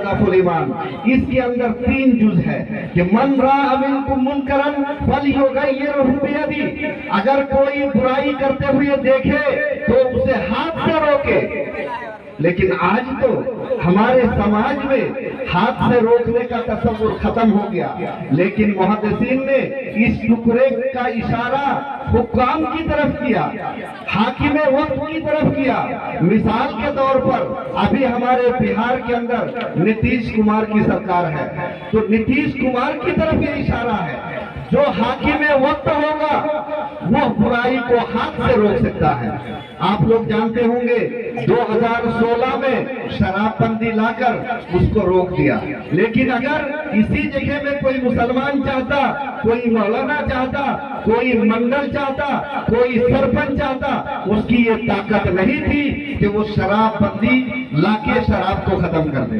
अदअफुल ईमान। इसके अंदर 3 जुज है कि मन राअ मिनकुम मुनकरन फलयुगय्यिरहु बियदिही, अगर कोई बुराई करते हुए देखे तो उसे हाथ से रोके। लेकिन आज तो हमारे समाज में हाथ से रोकने का तसव्वुर खत्म हो गया, लेकिन मुहद्दिसीन ने इस टुकड़े का इशारा हुक्काम की तरफ किया, हाकिमे वक्त की तरफ किया। मिसाल के तौर पर अभी हमारे बिहार के अंदर नीतीश कुमार की सरकार है, तो नीतीश कुमार की तरफ ये इशारा है, जो हाकिमे वक्त होगा वो बुराई को हाथ से रोक सकता है। आप लोग जानते होंगे 2016 में शराबबंदी लाकर उसको रोक दिया, लेकिन अगर इसी जगह में कोई मुसलमान चाहता, कोई मौलाना चाहता, कोई मंडल चाहता, कोई सरपंच चाहता, उसकी ये ताकत नहीं थी कि वो शराबबंदी लाके शराब को खत्म कर दे।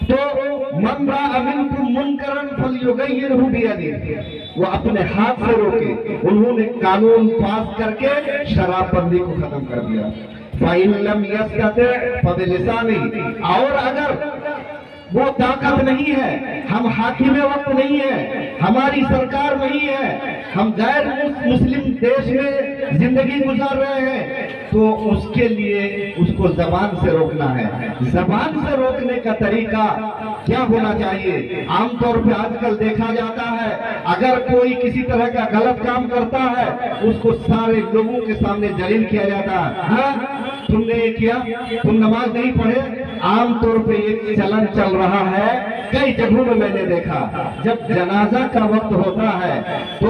तो मन राअ मिनकुम मुनकरन फलयुगय्यिरहु बियदिही, वो अपने हाथ से रोके। उन्होंने कानून पास करके शराबबंदी को खत्म कर दिया। फ़इन लम यस्तति' फबिलिसानिही, और अगर वो ताकत नहीं है, हम हाकिमे वक्त नहीं है, हमारी सरकार नहीं है, हम गैर मुस्लिम देश में जिंदगी गुजार रहे हैं, तो उसके लिए उसको जबान से रोकना है। जबान से रोकने का तरीका क्या होना चाहिए? आमतौर पे आजकल देखा जाता है, अगर कोई किसी तरह का गलत काम करता है उसको सारे लोगों के सामने जलील किया जाता है। हाँ, तुमने ये किया, तुम नमाज नहीं पढ़े। आमतौर पे ये चलन चल रहा है, कई जगहों में मैंने देखा। जब जनाजा का वक्त होता है तो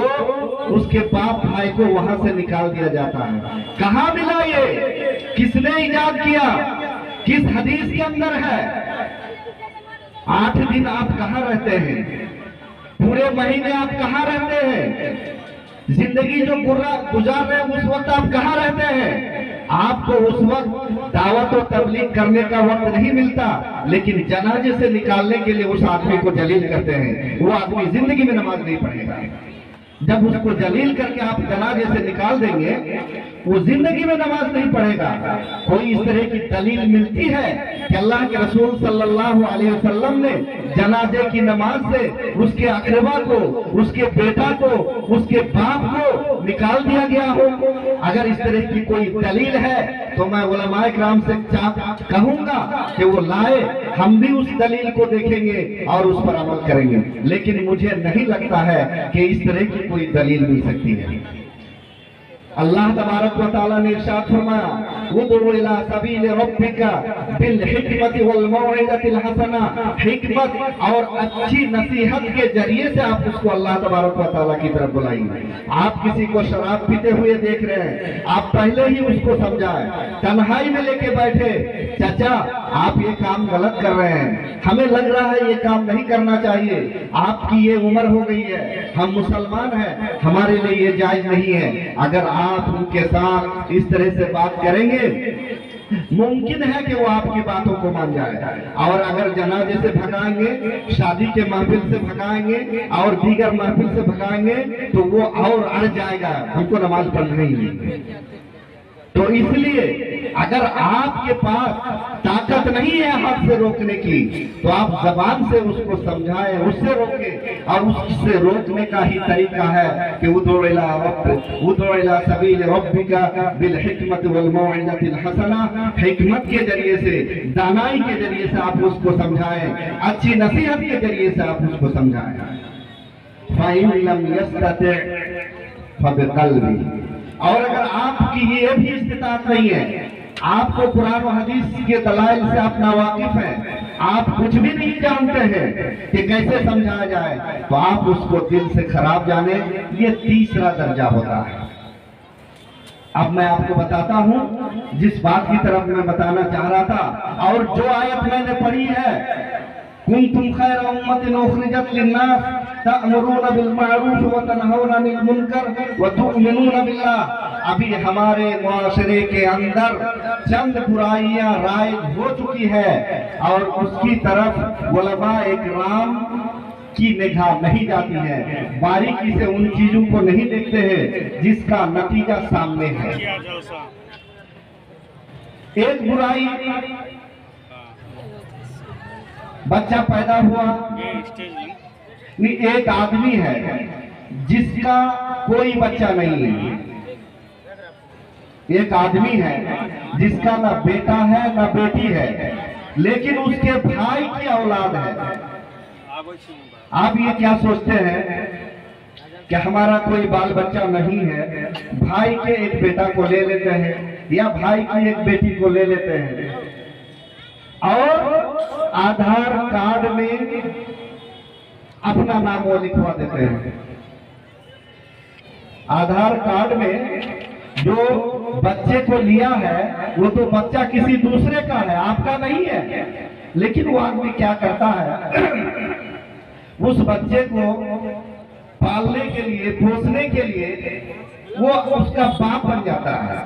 उसके बाप भाई को वहां से निकाल दिया जाता है। कहाँ मिला ये? किसने इजाद किया? किस हदीस के अंदर है? 8 दिन आप कहाँ रहते हैं? पूरे महीने आप कहाँ रहते हैं? जिंदगी जो गुजार रहे हैं उस वक्त आप कहाँ रहते हैं? आपको उस वक्त दावत और तबलीग करने का वक्त नहीं मिलता, लेकिन जनाजे से निकालने के लिए उस आदमी को जलील करते हैं। वो आदमी जिंदगी में नमाज नहीं पढ़ेगा। जब उसको जलील करके आप जनाजे से निकाल देंगे, वो जिंदगी में नमाज नहीं पढ़ेगा। कोई इस तरह की दलील मिलती है कि अल्लाह के रसूल सल्लल्लाहु अलैहि वसल्लम ने जनाजे की नमाज से उसके अकरबा को, उसके बेटा को, उसके बाप को निकाल दिया गया हो? अगर इस तरह की कोई दलील है तो मैं उलमाए किराम से कहूंगा कि वो लाए, हम भी उस दलील को देखेंगे और उस पर अमल करेंगे। लेकिन मुझे नहीं लगता है कि इस तरह की कोई दलील मिल सकती है। अल्लाह तबारक व तआला ने इरशाद फरमाया, उदउ इला सबील रब्बिका बिल हिकमति वल मौइज़तिल हसना, हिकमत और अच्छी नसीहत के जरिए से आप उसको अल्लाह तबारक व तआला की तरफ बुलाएंगे। आप किसी को शराब पीते हुए देख रहे हैं, आप पहले ही उसको समझाएं, तन्हाई में लेके बैठे, चाचा आप ये काम गलत कर रहे हैं, हमें लग रहा है ये काम नहीं करना चाहिए, आपकी ये उम्र हो गई है, हम मुसलमान हैं, हमारे लिए ये जायज नहीं है। अगर आप उनके साथ इस तरह से बात करेंगे, मुमकिन है कि वो आपकी बातों को मान जाए। और अगर जनाजे से भगाएंगे, शादी के महफिल से भगाएंगे और दीगर महफिल से भगाएंगे तो वो और अड़ जाएगा, हमको नमाज पढ़नी है। तो इसलिए अगर आपके पास ताकत नहीं है हाथ से रोकने की, तो आप जबान से उसको समझाएं, उससे रोकें। और उससे रोकने का ही तरीका है कि उदउ इला सबील रब्बिका बिल हिकमति वल मौइज़तिल हसना, हिकमत के जरिए से, दानाई के जरिए से आप उसको समझाएं, अच्छी नसीहत के जरिए से आप उसको समझाएं। फ़इन लम यस्तति' फ़बिक़ल्बी, और अगर आपकी ये भी इस्तिताअत नहीं है, आपको कुरान और हदीस के दलाइल से आप नावाकिफ हैं, आप कुछ भी नहीं जानते हैं कि कैसे समझाया जाए, तो आप उसको दिल से खराब जाने, ये तीसरा दर्जा होता है। अब मैं आपको बताता हूं जिस बात की तरफ मैं बताना चाह रहा था, और जो आयत मैंने पढ़ी है, कुंतुम खैरा उम्मतिन उखरिजत लिन्नास तअमुरूना बिल मारूफ व तनहौना अनिल मुनकर व तु'मिनूना बिल्लाह। अभी हमारे मुआशरे के अंदर चंद बुराइयां राइज हो चुकी है और उसकी तरफ उलमाए किराम की निगाह नहीं जाती है, बारीकी से उन चीजों को नहीं देखते हैं जिसका नतीजा सामने है। एक बुराई बच्चा पैदा हुआ, नहीं एक आदमी है जिसका कोई बच्चा नहीं है, एक आदमी है जिसका ना बेटा है ना बेटी है, लेकिन उसके भाई की औलाद है। आप ये क्या सोचते हैं कि हमारा कोई बाल बच्चा नहीं है, भाई के एक बेटा को ले लेते हैं या भाई की एक बेटी को ले लेते हैं और आधार कार्ड में अपना नाम वो लिखवा देते हैं। आधार कार्ड में जो बच्चे को लिया है वो तो बच्चा किसी दूसरे का है, आपका नहीं है। लेकिन वो आदमी क्या करता है, उस बच्चे को पालने के लिए, पोसने के लिए वो उसका बाप बन जाता है।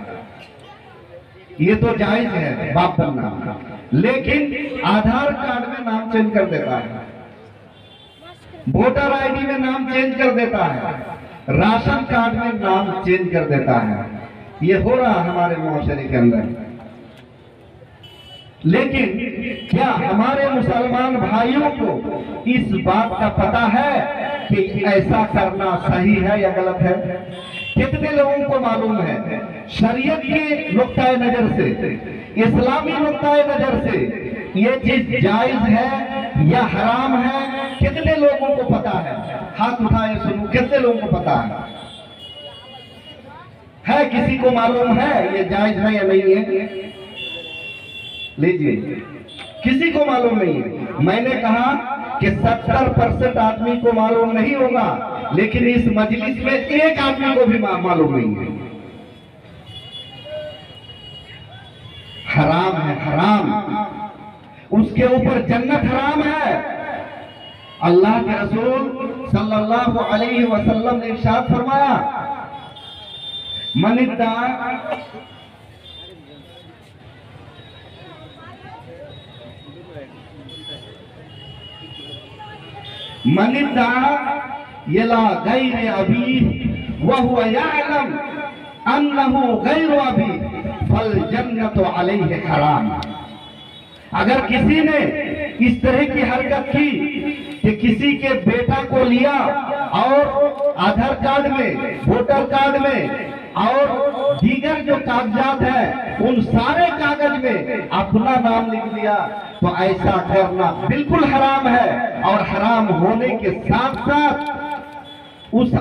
ये तो जायज है बाप बनना, लेकिन आधार कार्ड में नाम चेंज कर देता है, वोटर आईडी में नाम चेंज कर देता है, राशन कार्ड में नाम चेंज कर देता है। ये हो रहा हमारे मुआशरे के अंदर। लेकिन क्या हमारे मुसलमान भाइयों को इस बात का पता है कि ऐसा करना सही है या गलत है? कितने लोगों को मालूम है शरीयत के नुक्ताए नजर से, इस्लामी नुक्ताए नजर से ये चीज जायज है या हराम है? कितने लोगों को पता है? हाथ उठाए सुनो, कितने लोगों को पता है? किसी को मालूम है ये जायज है या नहीं है? लीजिए, किसी को मालूम नहीं है। मैंने कहा कि 70% आदमी को मालूम नहीं होगा, लेकिन इस मजलिस में एक आदमी को भी मालूम नहीं है। हराम है, हराम, उसके ऊपर जन्नत हराम है। अल्लाह के रसूल सल्लल्लाहु अलैहि वसल्लम ने इरशाद फरमाया, मनिद्दा यला गैर अबी वहुवा यअलम अन्नहु गैर अबी फल जन्नतु अलैहि हराम। अगर किसी ने इस तरह की हरकत की कि किसी के बेटा को लिया और आधार कार्ड में, वोटर कार्ड में और दीगर जो कागजात है उन सारे कागज में अपना नाम लिख दिया, तो ऐसा करना बिल्कुल हराम है। और हराम होने के साथ साथ उस